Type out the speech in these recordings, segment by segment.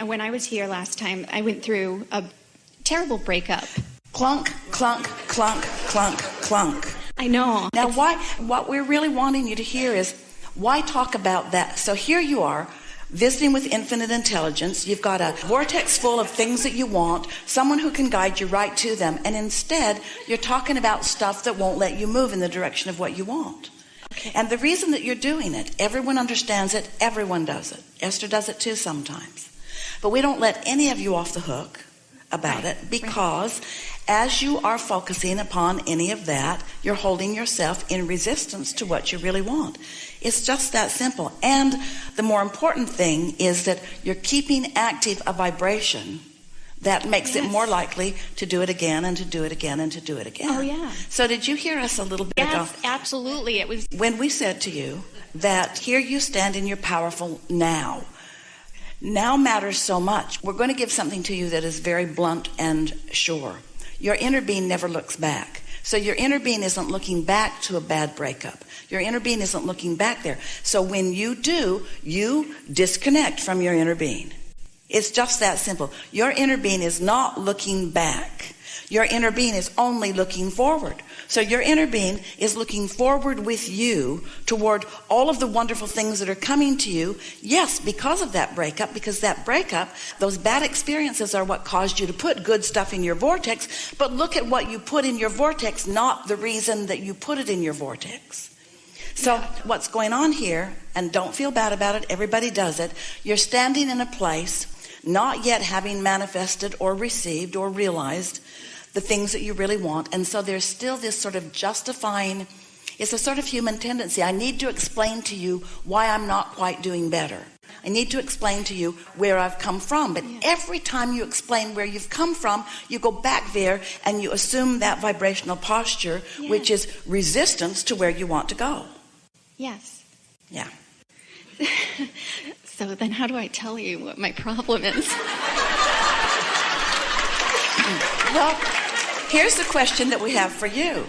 when I was here last time, I went through a terrible breakup. Clunk, clunk, clunk, clunk, clunk. I know. Now, what we're really wanting you to hear is, why talk about that? So here you are, visiting with infinite intelligence. You've got a vortex full of things that you want, someone who can guide you right to them, and instead you're talking about stuff that won't let you move in the direction of what you want. Okay. And the reason that you're doing it, everyone understands it, everyone does it. Esther does it too sometimes. But we don't let any of you off the hook about it, because as you are focusing upon any of that, you're holding yourself in resistance to what you really want. It's just that simple. And the more important thing is that you're keeping active a vibration that makes it more likely to do it again and to do it again and to do it again. Oh, yeah. So did you hear us a little bit ago? Yes, absolutely. It was When we said to you that here you stand in your powerful now. Now matters so much. We're going to give something to you that is very blunt and sure. Your inner being never looks back. So your inner being isn't looking back to a bad breakup. Your inner being isn't looking back there. So when you do, you disconnect from your inner being. It's just that simple. Your inner being is not looking back. Your inner being is only looking forward. So your inner being is looking forward with you toward all of the wonderful things that are coming to you. Yes, because of that breakup, because that breakup, those bad experiences are what caused you to put good stuff in your vortex. But look at what you put in your vortex, not the reason that you put it in your vortex. So what's going on here, and don't feel bad about it, everybody does it. You're standing in a place not yet having manifested or received or realized the things that you really want. And so there's still this sort of justifying, it's a sort of human tendency. I need to explain to you why I'm not quite doing better. I need to explain to you where I've come from. But every time you explain where you've come from, you go back there and you assume that vibrational posture, which is resistance to where you want to go. Yes. Yeah. So then how do I tell you what my problem is? Well, here's the question that we have for you.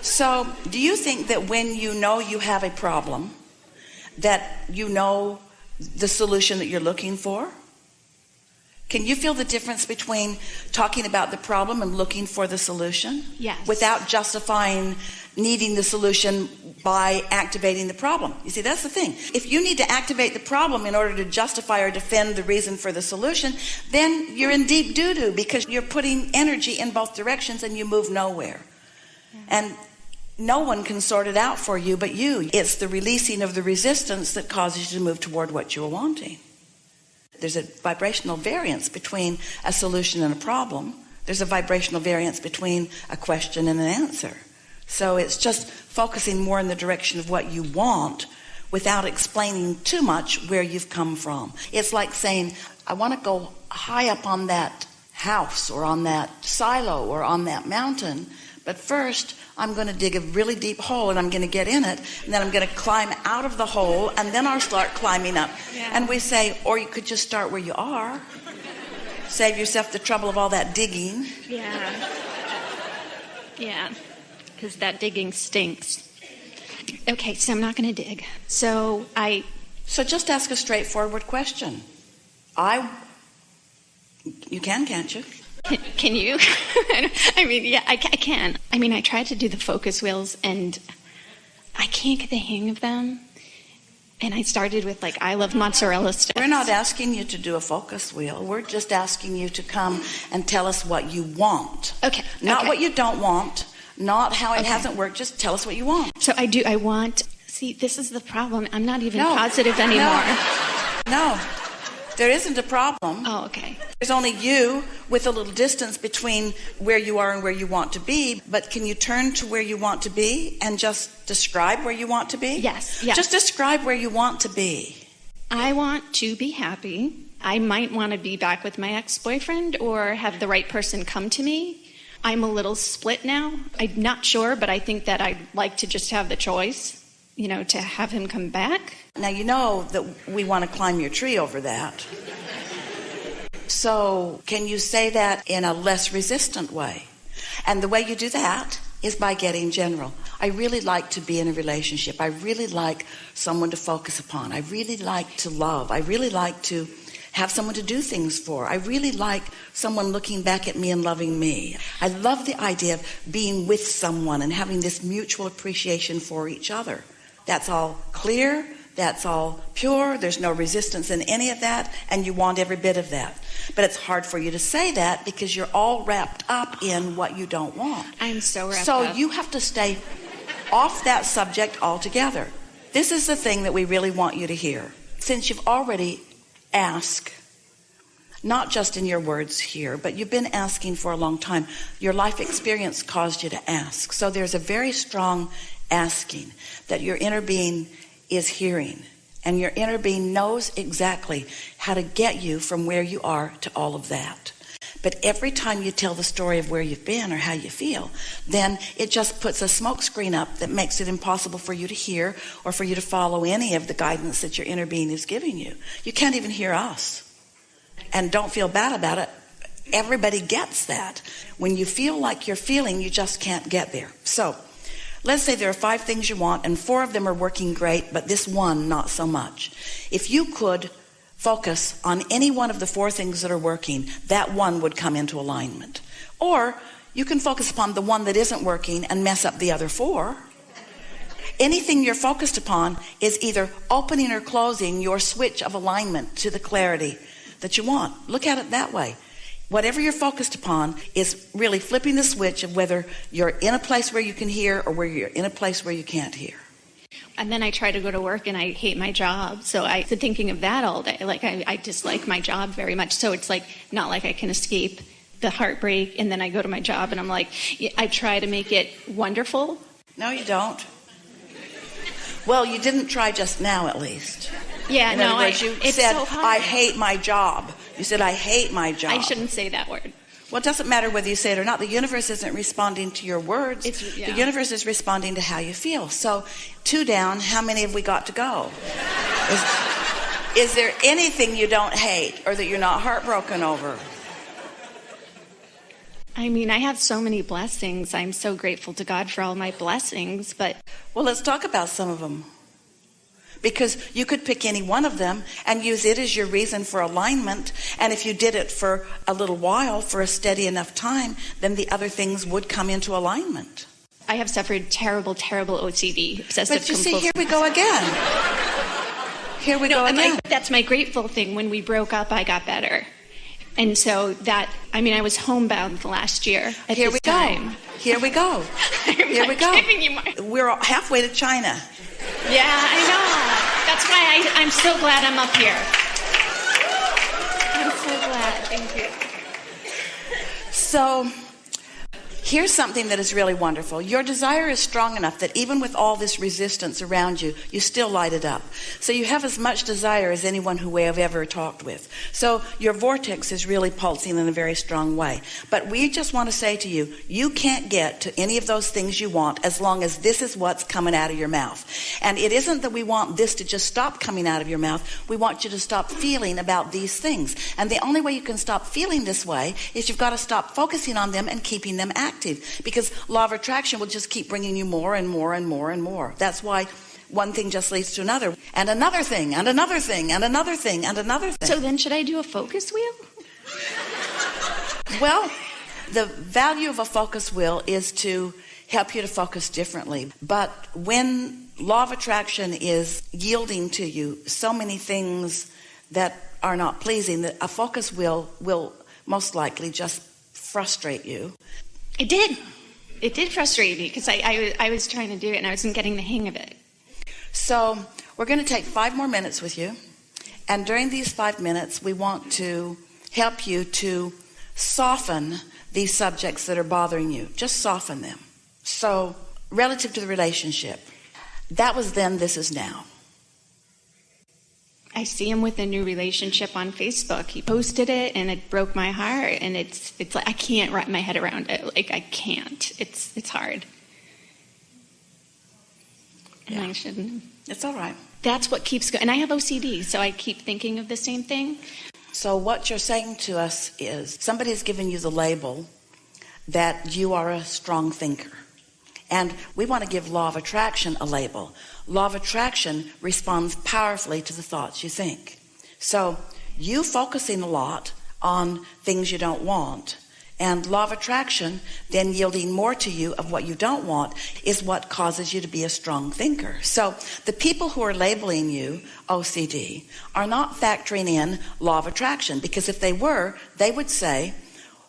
So do you think that when you know you have a problem, that you know the solution that you're looking for? Can you feel the difference between talking about the problem and looking for the solution? Yes. Without justifying needing the solution by activating the problem. You see, that's the thing. If you need to activate the problem in order to justify or defend the reason for the solution, then you're in deep doo-doo, because you're putting energy in both directions and you move nowhere. And no one can sort it out for you but you. It's the releasing of the resistance that causes you to move toward what you're wanting. There's a vibrational variance between a solution and a problem. There's a vibrational variance between a question and an answer. So it's just focusing more in the direction of what you want without explaining too much where you've come from. It's like saying, I want to go high up on that house or on that silo or on that mountain, but first I'm going to dig a really deep hole and I'm going to get in it, and then I'm going to climb out of the hole, and then I'll start climbing up. And we say, or you could just start where you are. Save yourself the trouble of all that digging. Yeah. Because that digging stinks. Okay, so I'm not going to dig. So just ask a straightforward question. You can, can't you? Can you? I mean, yeah, I can. I mean, I tried to do the focus wheels, and I can't get the hang of them. And I started with, like, I love mozzarella sticks. We're not asking you to do a focus wheel. We're just asking you to come and tell us what you want. Okay. Not what you don't want, not how it hasn't worked. Just tell us what you want. So I want, see, this is the problem. I'm not even positive anymore. No. There isn't a problem. Oh, okay. There's only you with a little distance between where you are and where you want to be. But can you turn to where you want to be and just describe where you want to be? Yes. Just describe where you want to be. I want to be happy. I might want to be back with my ex-boyfriend or have the right person come to me. I'm a little split now. I'm not sure, but I think that I'd like to just have the choice, to have him come back. Now, you know that we want to climb your tree over that. So can you say that in a less resistant way? And the way you do that is by getting general. I really like to be in a relationship. I really like someone to focus upon. I really like to love. I really like to have someone to do things for. I really like someone looking back at me and loving me. I love the idea of being with someone and having this mutual appreciation for each other. That's all clear. That's all pure. There's no resistance in any of that, and you want every bit of that. But it's hard for you to say that because you're all wrapped up in what you don't want. I'm so wrapped up. So you have to stay off that subject altogether. This is the thing that we really want you to hear. Since you've already asked, not just in your words here, but you've been asking for a long time, your life experience caused you to ask. So there's a very strong asking that your inner being is hearing. And your inner being knows exactly how to get you from where you are to all of that. But every time you tell the story of where you've been or how you feel, then it just puts a smoke screen up that makes it impossible for you to hear or for you to follow any of the guidance that your inner being is giving you. You can't even hear us. And don't feel bad about it. Everybody gets that. When you feel like you're feeling, you just can't get there. So let's say there are 5 things you want and 4 of them are working great, but this one not so much. If you could focus on any one of the 4 things that are working, that one would come into alignment. Or you can focus upon the one that isn't working and mess up the other 4. Anything you're focused upon is either opening or closing your switch of alignment to the clarity that you want. Look at it that way. Whatever you're focused upon is really flipping the switch of whether you're in a place where you can hear or where you're in a place where you can't hear. And then I try to go to work and I hate my job. So I've been thinking of that all day. Like I dislike my job very much. So it's like not like I can escape the heartbreak. And then I go to my job and I'm like, I try to make it wonderful. No, you don't. Well, you didn't try just now, at least. Yeah, In other words, you said, so I hate my job. You said, I hate my job. I shouldn't say that word. Well, it doesn't matter whether you say it or not. The universe isn't responding to your words. The universe is responding to how you feel. So 2 down, how many have we got to go? Is there anything you don't hate or that you're not heartbroken over? I mean, I have so many blessings. I'm so grateful to God for all my blessings, but... Well, let's talk about some of them. Because you could pick any one of them and use it as your reason for alignment. And if you did it for a little while, for a steady enough time, then the other things would come into alignment. I have suffered terrible, terrible OCD, obsessive compulsive. But you see, here we go again. Here we go again. That's my grateful thing. When we broke up, I got better. And so that, I mean, I was homebound the last year at Here this we time. go. Here we go. Here we go. We're halfway to China. Yeah, I know. That's why I'm so glad I'm up here. I'm so glad. Thank you. So here's something that is really wonderful. Your desire is strong enough that even with all this resistance around you, you still light it up. So you have as much desire as anyone who we have ever talked with. So your vortex is really pulsing in a very strong way. But we just want to say to you, you can't get to any of those things you want as long as this is what's coming out of your mouth. And it isn't that we want this to just stop coming out of your mouth. We want you to stop feeling about these things. And the only way you can stop feeling this way is you've got to stop focusing on them and keeping them active. Because law of attraction will just keep bringing you more and more and more and more. That's why one thing just leads to another, and another thing, and another thing, and another thing, and another thing. So then should I do a focus wheel? Well, the value of a focus wheel is to help you to focus differently. But when law of attraction is yielding to you so many things that are not pleasing, that a focus wheel will most likely just frustrate you. It did. It did frustrate me because I was trying to do it and I wasn't getting the hang of it. So we're going to take 5 more minutes with you. And during these 5 minutes, we want to help you to soften these subjects that are bothering you. Just soften them. So relative to the relationship, that was then, this is now. I see him with a new relationship on Facebook. He posted it and it broke my heart. And it's like I can't wrap my head around it. Like I can't. It's hard. And I shouldn't. It's all right. That's what keeps going. And I have OCD, so I keep thinking of the same thing. So what you're saying to us is somebody's given you the label that you are a strong thinker. And we want to give law of attraction a label. Law of attraction responds powerfully to the thoughts you think. So you focusing a lot on things you don't want, and law of attraction then yielding more to you of what you don't want, is what causes you to be a strong thinker. So the people who are labeling you OCD are not factoring in law of attraction, because if they were, they would say,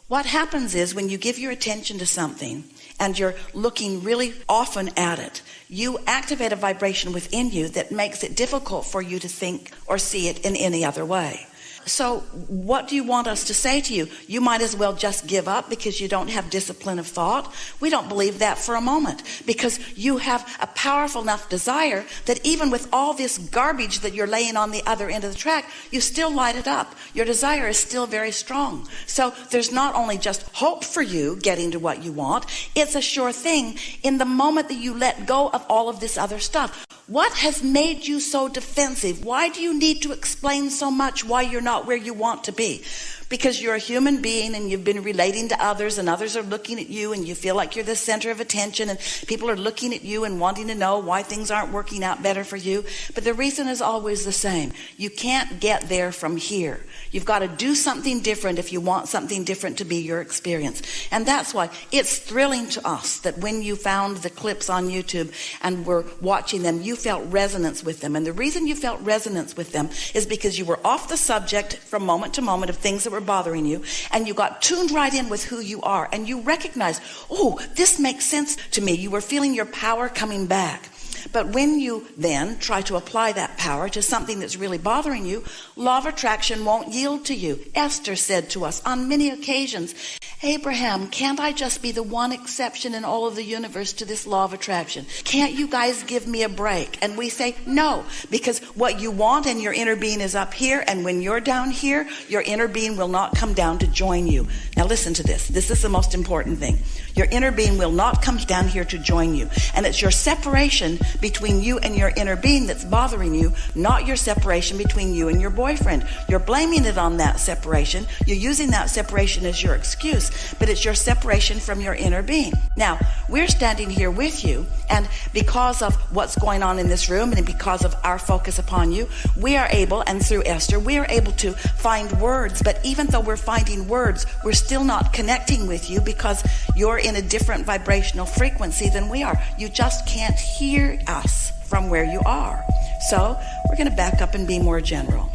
what happens is when you give your attention to something and you're looking really often at it, you activate a vibration within you that makes it difficult for you to think or see it in any other way. So what do you want us to say to you? You might as well just give up because you don't have discipline of thought. We don't believe that for a moment, because you have a powerful enough desire that even with all this garbage that you're laying on the other end of the track, you still light it up. Your desire is still very strong. So there's not only just hope for you getting to what you want, it's a sure thing in the moment that you let go of all of this other stuff. What has made you so defensive? Why do you need to explain so much why you're not where you want to be? Because you're a human being and you've been relating to others, and others are looking at you, and you feel like you're the center of attention, and people are looking at you and wanting to know why things aren't working out better for you. But the reason is always the same. You can't get there from here. You've got to do something different if you want something different to be your experience. And that's why it's thrilling to us that when you found the clips on YouTube and were watching them, you felt resonance with them. And the reason you felt resonance with them is because you were off the subject from moment to moment of things that were bothering you, and you got tuned right in with who you are, and you recognized, oh, this makes sense to me. You were feeling your power coming back. But when you then try to apply that power to something that's really bothering you, law of attraction won't yield to you. Esther said to us on many occasions, Abraham, can't I just be the one exception in all of the universe to this law of attraction? Can't you guys give me a break? And we say no, because what you want and your inner being is up here, and when you're down here, your inner being will not come down to join you. Now listen to this. This is the most important thing. Your inner being will not come down here to join you. And it's your separation between you and your inner being that's bothering you, not your separation between you and your boyfriend. You're blaming it on that separation. You're using that separation as your excuse, but it's your separation from your inner being. Now, we're standing here with you, and because of what's going on in this room and because of our focus upon you, we are able, and through Esther, we are able to find words. But even though we're finding words, we're still not connecting with you because you're in a different vibrational frequency than we are. You just can't hear us from where you are. So we're going to back up and be more general.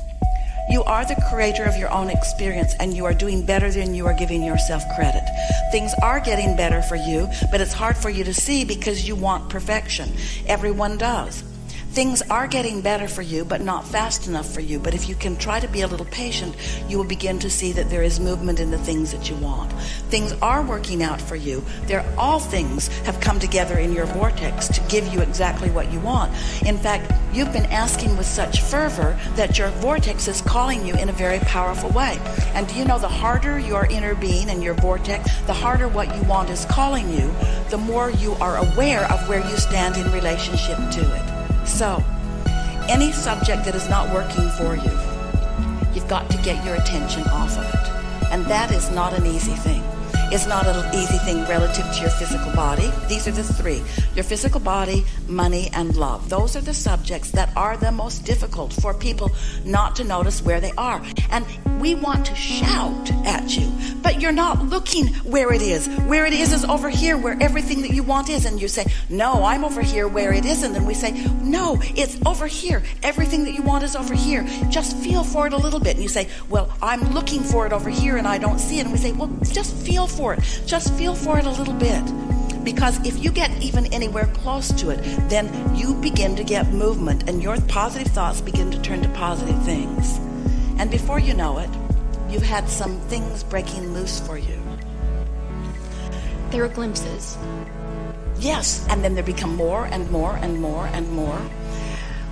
You are the creator of your own experience, and you are doing better than you are giving yourself credit. Things are getting better for you, but it's hard for you to see because you want perfection. Everyone does. Things are getting better for you, but not fast enough for you. But if you can try to be a little patient, you will begin to see that there is movement in the things that you want. Things are working out for you. All things have come together in your vortex to give you exactly what you want. In fact, you've been asking with such fervor that your vortex is calling you in a very powerful way. And do you know, the harder your inner being and your vortex, the harder what you want is calling you, the more you are aware of where you stand in relationship to it. So, any subject that is not working for you, you've got to get your attention off of it. And that is not an easy thing. It's not an easy thing relative to your physical body. These are the three: your physical body, money, and love. Those are the subjects that are the most difficult for people not to notice where they are. And we want to shout at you, but you're not looking where it is. Where it is over here, where everything that you want is. And you say, no, I'm over here where it isn't. And we say, no, it's over here. Everything that you want is over here. Just feel for it a little bit. And you say, well, I'm looking for it over here and I don't see it. And we say, well, just feel for it. Just feel for it a little bit. Because if you get even anywhere close to it, then you begin to get movement, and your positive thoughts begin to turn to positive things. And before you know it, you've had some things breaking loose for you. There are glimpses. Yes, and then there become more and more and more and more.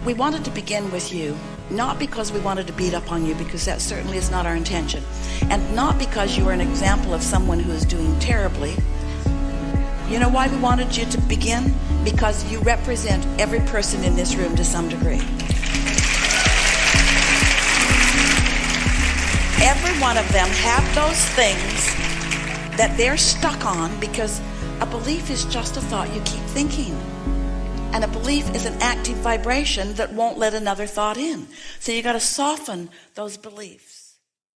We wanted to begin with you, not because we wanted to beat up on you, because that certainly is not our intention, and not because you are an example of someone who is doing terribly. You know why we wanted you to begin? Because you represent every person in this room to some degree. Every one of them have those things that they're stuck on, because a belief is just a thought you keep thinking. And a belief is an active vibration that won't let another thought in. So you got to soften those beliefs.